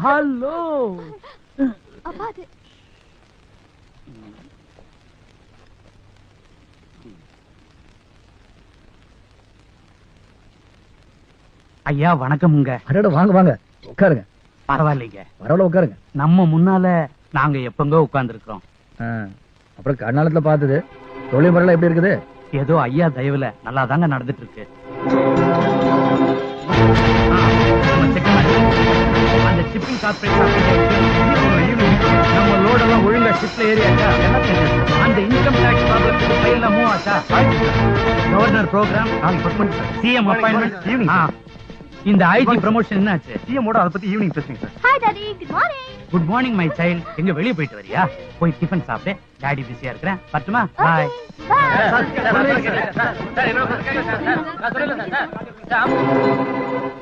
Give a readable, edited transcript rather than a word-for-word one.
Hello. அப்பா அது ஐயா வணக்கம்ங்க. அடடா வாங்க வாங்க உட்காருங்க. பரவாயில்லைங்க, பரவாயில்ல உட்காருங்க. நம்ம முன்னால நாங்க எப்பங்க உட்கார்ந்து இருக்கிறோம். அப்புறம் கர்நாடகத்துல பார்த்தது தொழில் முறையில எப்படி இருக்குது? ஏதோ ஐயா தயவுல நல்லா தாங்க நடந்துட்டு இருக்கு. அந்த ஷிப்பிங் கார்பரேஷன் நம்ம லோடெல்லாம் ஒழுங்கா ஷிப்ல ஏறியாச்சா? அந்த இன்கம் டாக்ஸ் ப்ராப்ளத்துக்கு ஃபைல்ல மூவ் ஆச்சா? Governor programme, CM appointment evening. இந்த ஐஜி ப்ரமோஷன் என்னாச்சு? சிஎம் ஓட அத பத்தி ஈவினிங் பேசுங்க sir. Hi daddy, good morning. Good morning my child. எங்க வெளிய போயிட்டு வரியா? போய் டிஃபன் சாப்பிடு. டாடி பிஸியா இருக்கறேன். பட்டுமா? பாய். பை.